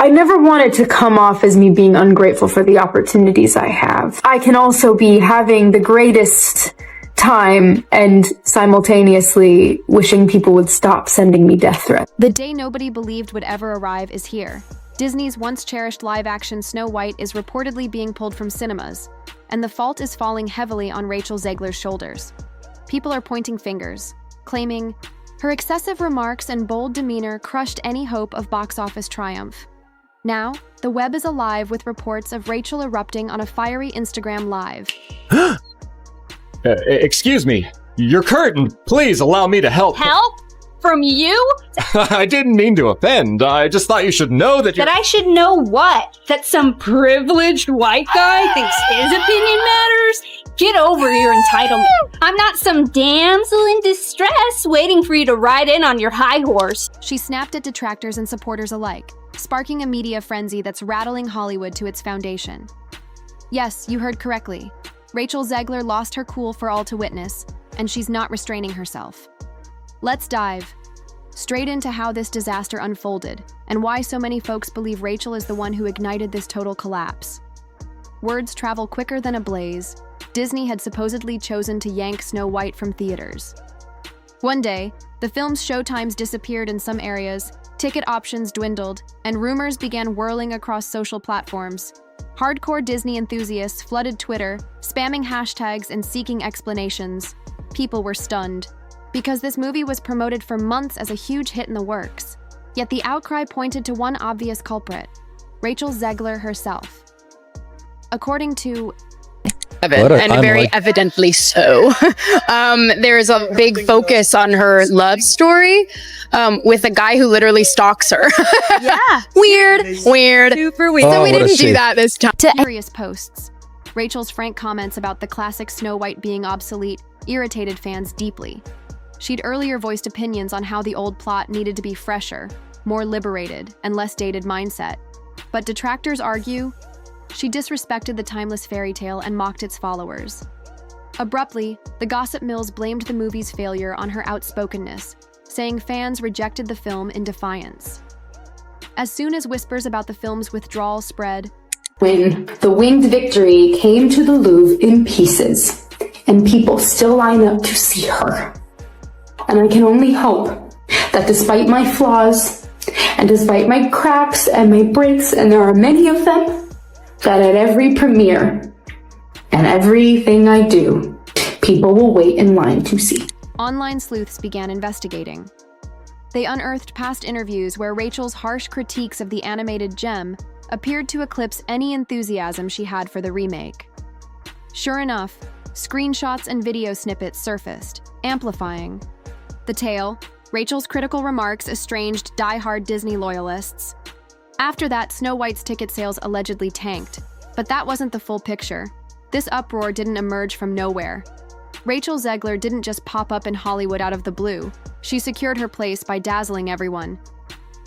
I never wanted to come off as me being ungrateful for the opportunities I have. I can also be having the greatest time and simultaneously wishing people would stop sending me death threats. The day nobody believed would ever arrive is here. Disney's once-cherished live-action Snow White is reportedly being pulled from cinemas, and the fault is falling heavily on Rachel Zegler's shoulders. People are pointing fingers, claiming her excessive remarks and bold demeanor crushed any hope of box office triumph. Now, the web is alive with reports of Rachel erupting on a fiery Instagram Live. Excuse me, your curtain. Please allow me to help. Help? From you? I didn't mean to offend. I just thought you should know that I should know what? That some privileged white guy thinks his opinion matters? Get over your entitlement. I'm not some damsel in distress waiting for you to ride in on your high horse. She snapped at detractors and supporters alike, sparking a media frenzy that's rattling Hollywood to its foundation. Yes, you heard correctly. Rachel Zegler lost her cool for all to witness, and she's not restraining herself. Let's dive straight into how this disaster unfolded and why so many folks believe Rachel is the one who ignited this total collapse. Words travel quicker than a blaze. Disney had supposedly chosen to yank Snow White from theaters. One day, the film's showtimes disappeared in some areas, ticket options dwindled, and rumors began whirling across social platforms. Hardcore Disney enthusiasts flooded Twitter, spamming hashtags and seeking explanations. People were stunned, because this movie was promoted for months as a huge hit in the works. Yet the outcry pointed to one obvious culprit, Rachel Zegler herself. According to very evidently so. There is a big focus on her love story with a guy who literally stalks her. Yeah. Weird. Super weird. So we didn't do that this time. Various posts, Rachel's frank comments about the classic Snow White being obsolete irritated fans deeply. She'd earlier voiced opinions on how the old plot needed to be fresher, more liberated, and less dated mindset. But detractors argue she disrespected the timeless fairy tale and mocked its followers. Abruptly, the gossip mills blamed the movie's failure on her outspokenness, saying fans rejected the film in defiance. As soon as whispers about the film's withdrawal spread, When the winged victory came to the Louvre in pieces, and people still line up to see her. And I can only hope that despite my flaws, and despite my cracks and my breaks, and there are many of them, that at every premiere and everything I do, people will wait in line to see. online sleuths began investigating. They unearthed past interviews where Rachel's harsh critiques of the animated gem appeared to eclipse any enthusiasm she had for the remake. Sure enough, screenshots and video snippets surfaced, amplifying the tale. Rachel's critical remarks estranged die-hard Disney loyalists. After that, Snow White's ticket sales allegedly tanked, but that wasn't the full picture. This uproar didn't emerge from nowhere. Rachel Zegler didn't just pop up in Hollywood out of the blue. She secured her place by dazzling everyone,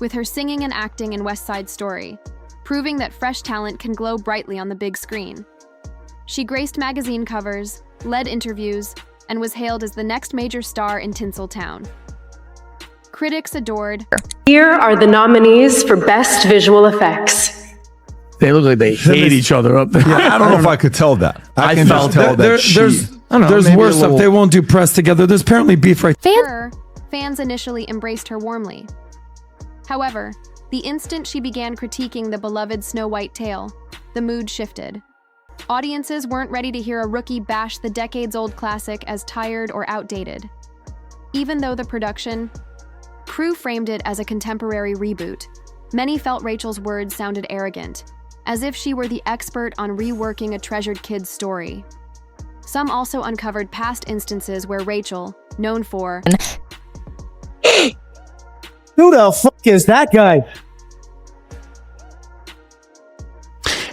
with her singing and acting in West Side Story, proving that fresh talent can glow brightly on the big screen. She graced magazine covers, led interviews, and was hailed as the next major star in Tinseltown. Critics adored. Here are the nominees for Best Visual Effects. They look like they hate each other up there. Yeah, I don't know if I could tell that. I can just tell that there's worse stuff. They won't do press together. There's apparently beef right there. Fans initially embraced her warmly. However, the instant she began critiquing the beloved Snow White tale, the mood shifted. Audiences weren't ready to hear a rookie bash the decades-old classic as tired or outdated. Even though the production crew framed it as a contemporary reboot, many felt Rachel's words sounded arrogant, as if she were the expert on reworking a treasured kid's story. Some also uncovered past instances where Rachel, known for Who the fuck is that guy?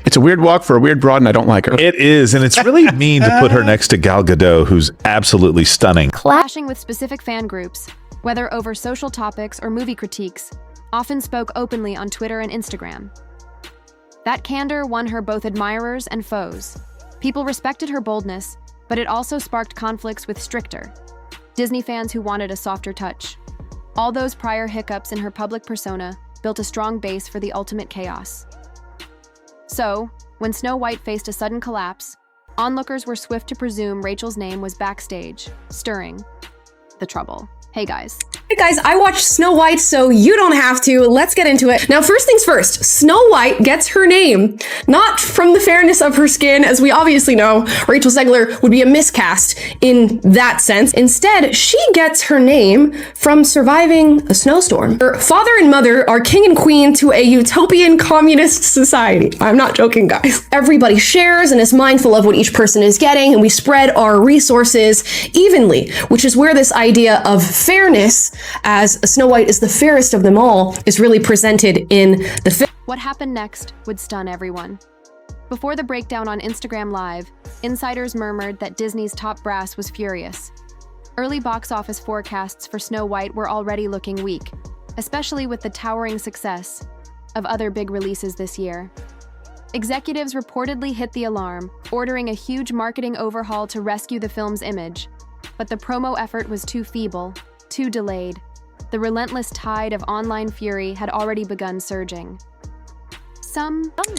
It's a weird walk for a weird broad, and I don't like her. It is, and it's really mean to put her next to Gal Gadot, who's absolutely stunning. Clashing with specific fan groups, whether over social topics or movie critiques, often spoke openly on Twitter and Instagram. That candor won her both admirers and foes. People respected her boldness, but it also sparked conflicts with stricter Disney fans who wanted a softer touch. All those prior hiccups in her public persona built a strong base for the ultimate chaos. So, when Snow White faced a sudden collapse, onlookers were swift to presume Rachel's name was backstage, stirring the trouble. Hey guys, I watched Snow White, so you don't have to. Let's get into it. Now, first things first, Snow White gets her name not from the fairness of her skin, as we obviously know Rachel Zegler would be a miscast in that sense. Instead, she gets her name from surviving a snowstorm. Her father and mother are king and queen to a utopian communist society. I'm not joking, guys. Everybody shares and is mindful of what each person is getting, and we spread our resources evenly, which is where this idea of fairness, as Snow White is the fairest of them all, is really presented in the film. what happened next would stun everyone. Before the breakdown on Instagram Live, insiders murmured that Disney's top brass was furious. Early box office forecasts for Snow White were already looking weak, especially with the towering success of other big releases this year. Executives reportedly hit the alarm, ordering a huge marketing overhaul to rescue the film's image. But the promo effort was too feeble, too delayed. The relentless tide of online fury had already begun surging.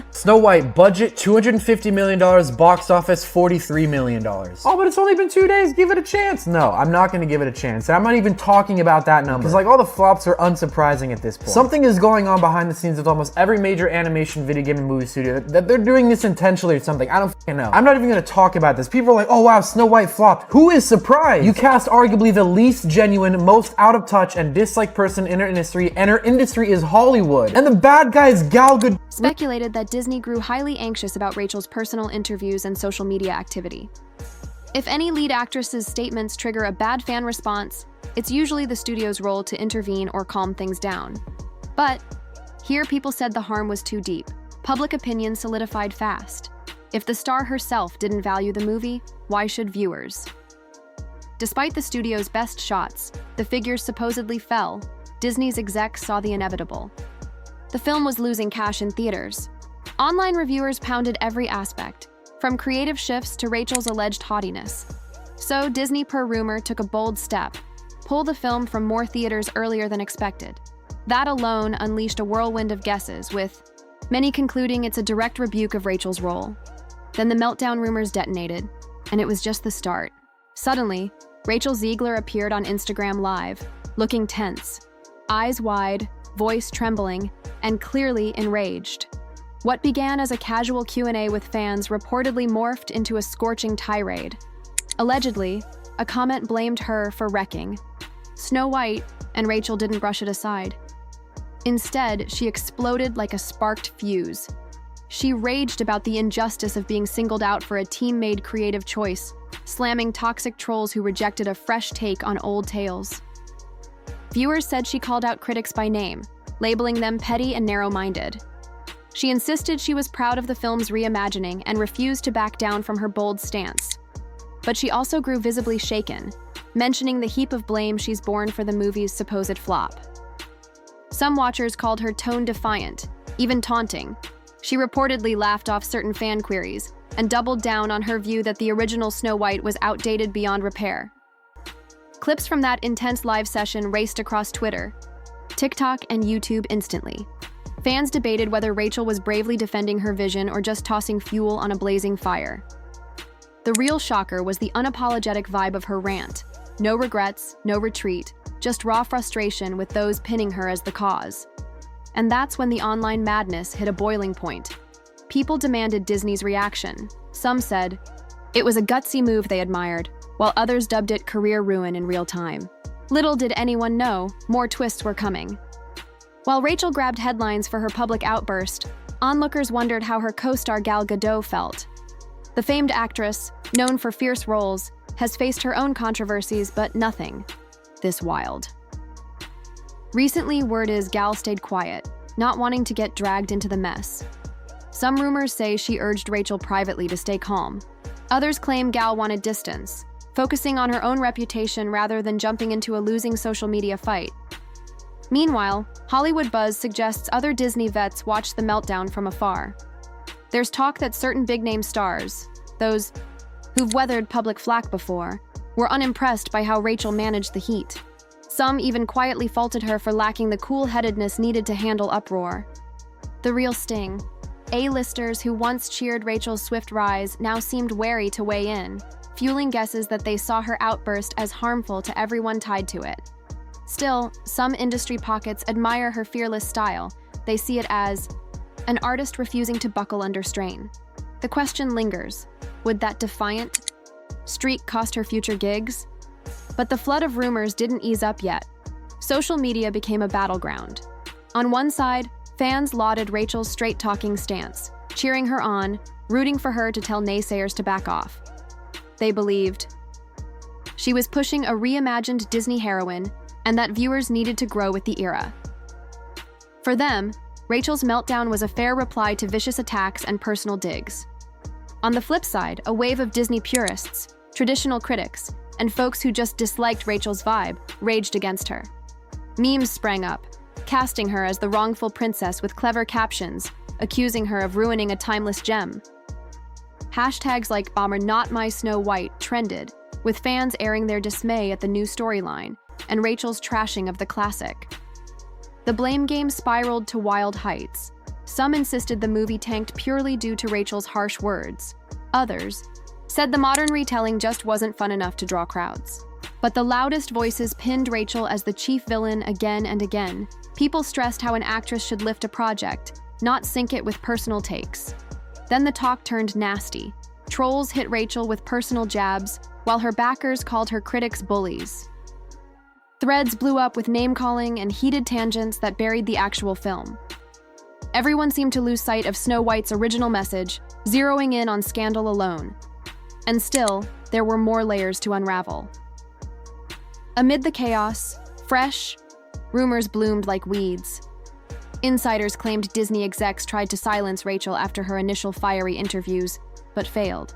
Snow White, budget $250 million, box office $43 million. Oh, but it's only been 2 days, give it a chance. No, I'm not gonna give it a chance. I'm not even talking about that number. Because like all the flops are unsurprising at this point. Something is going on behind the scenes with almost every major animation, video game, and movie studio that they're doing this intentionally or something. I don't fucking know. I'm not even gonna talk about this. People are like, oh wow, Snow White flopped. Who is surprised? You cast arguably the least genuine, most out of touch, and disliked person in our industry, and our industry is Hollywood. And the bad guy is Gal Gadot. Speculated that Disney grew highly anxious about Rachel's personal interviews and social media activity. If any lead actress's statements trigger a bad fan response, it's usually the studio's role to intervene or calm things down. But here people said the harm was too deep. Public opinion solidified fast. If the star herself didn't value the movie, why should viewers? Despite the studio's best shots, the figures supposedly fell. Disney's execs saw the inevitable. The film was losing cash in theaters. Online reviewers pounded every aspect, from creative shifts to Rachel's alleged haughtiness. So Disney, per rumor, took a bold step, pull the film from more theaters earlier than expected. That alone unleashed a whirlwind of guesses, with many concluding it's a direct rebuke of Rachel's role. Then the meltdown rumors detonated, and it was just the start. Suddenly, Rachel Zegler appeared on Instagram Live, looking tense, eyes wide, voice trembling, and clearly enraged. What began as a casual Q&A with fans reportedly morphed into a scorching tirade. Allegedly, a comment blamed her for wrecking Snow White, and Rachel didn't brush it aside. Instead, she exploded like a sparked fuse. She raged about the injustice of being singled out for a team-made creative choice, slamming toxic trolls who rejected a fresh take on old tales. Viewers said she called out critics by name, labeling them petty and narrow-minded. She insisted she was proud of the film's reimagining and refused to back down from her bold stance. But she also grew visibly shaken, mentioning the heap of blame she's borne for the movie's supposed flop. Some watchers called her tone-defiant, even taunting. She reportedly laughed off certain fan queries and doubled down on her view that the original Snow White was outdated beyond repair. Clips from that intense live session raced across Twitter, TikTok, and YouTube instantly. Fans debated whether Rachel was bravely defending her vision or just tossing fuel on a blazing fire. The real shocker was the unapologetic vibe of her rant. No regrets, no retreat, just raw frustration with those pinning her as the cause. And that's when the online madness hit a boiling point. People demanded Disney's reaction. Some said it was a gutsy move they admired, while others dubbed it career ruin in real time. Little did anyone know, more twists were coming. While Rachel grabbed headlines for her public outburst, onlookers wondered how her co-star Gal Gadot felt. The famed actress, known for fierce roles, has faced her own controversies, but nothing this wild. Recently, word is Gal stayed quiet, not wanting to get dragged into the mess. Some rumors say she urged Rachel privately to stay calm. Others claim Gal wanted distance, focusing on her own reputation rather than jumping into a losing social media fight. Meanwhile, Hollywood buzz suggests other Disney vets watched the meltdown from afar. There's talk that certain big-name stars, those who've weathered public flack before, were unimpressed by how Rachel managed the heat. Some even quietly faulted her for lacking the cool-headedness needed to handle uproar. The real sting. A-listers who once cheered Rachel's swift rise now seemed wary to weigh in, fueling guesses that they saw her outburst as harmful to everyone tied to it. Still, some industry pockets admire her fearless style. They see it as an artist refusing to buckle under strain. The question lingers, would that defiant streak cost her future gigs? But the flood of rumors didn't ease up yet. Social media became a battleground. On one side, fans lauded Rachel's straight-talking stance, cheering her on, rooting for her to tell naysayers to back off. They believed she was pushing a reimagined Disney heroine and that viewers needed to grow with the era. For them, Rachel's meltdown was a fair reply to vicious attacks and personal digs. On the flip side, a wave of Disney purists, traditional critics, and folks who just disliked Rachel's vibe raged against her. Memes sprang up, casting her as the wrongful princess with clever captions, accusing her of ruining a timeless gem. Hashtags like "Bomber Not My Snow White" trended, with fans airing their dismay at the new storyline and Rachel's trashing of the classic. The blame game spiraled to wild heights. Some insisted the movie tanked purely due to Rachel's harsh words. Others said the modern retelling just wasn't fun enough to draw crowds. But the loudest voices pinned Rachel as the chief villain again and again. People stressed how an actress should lift a project, not sink it with personal takes. Then the talk turned nasty. Trolls hit Rachel with personal jabs, while her backers called her critics bullies. Threads blew up with name-calling and heated tangents that buried the actual film. Everyone seemed to lose sight of Snow White's original message, zeroing in on scandal alone. And still, there were more layers to unravel. Amid the chaos, fresh rumors bloomed like weeds. Insiders claimed Disney execs tried to silence Rachel after her initial fiery interviews, but failed.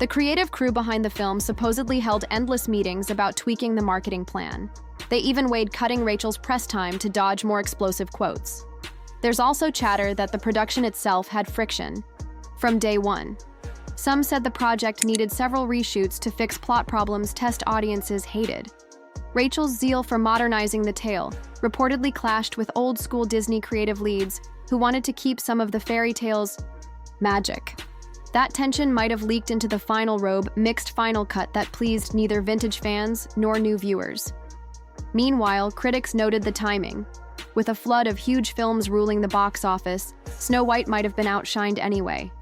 The creative crew behind the film supposedly held endless meetings about tweaking the marketing plan. They even weighed cutting Rachel's press time to dodge more explosive quotes. There's also chatter that the production itself had friction from day one. Some said the project needed several reshoots to fix plot problems test audiences hated. Rachel's zeal for modernizing the tale reportedly clashed with old-school Disney creative leads who wanted to keep some of the fairy tale's magic. That tension might have leaked into the final robe, mixed final cut that pleased neither vintage fans nor new viewers. Meanwhile, critics noted the timing. With a flood of huge films ruling the box office, Snow White might have been outshined anyway.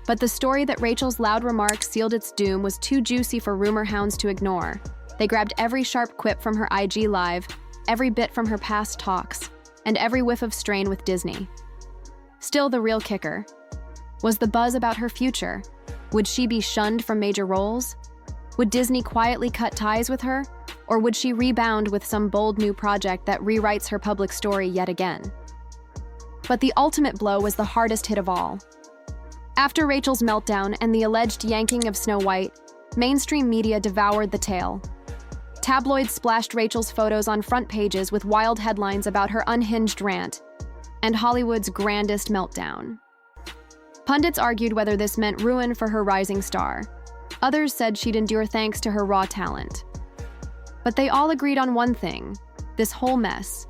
But the story that Rachel's loud remarks sealed its doom was too juicy for rumor hounds to ignore. They grabbed every sharp quip from her IG Live, every bit from her past talks, and every whiff of strain with Disney. Still, the real kicker was the buzz about her future. Would she be shunned from major roles? Would Disney quietly cut ties with her? Or would she rebound with some bold new project that rewrites her public story yet again? But the ultimate blow was the hardest hit of all. After Rachel's meltdown and the alleged yanking of Snow White, mainstream media devoured the tale. Tabloids splashed Rachel's photos on front pages with wild headlines about her unhinged rant and Hollywood's grandest meltdown. Pundits argued whether this meant ruin for her rising star. Others said she'd endure thanks to her raw talent. But they all agreed on one thing: this whole mess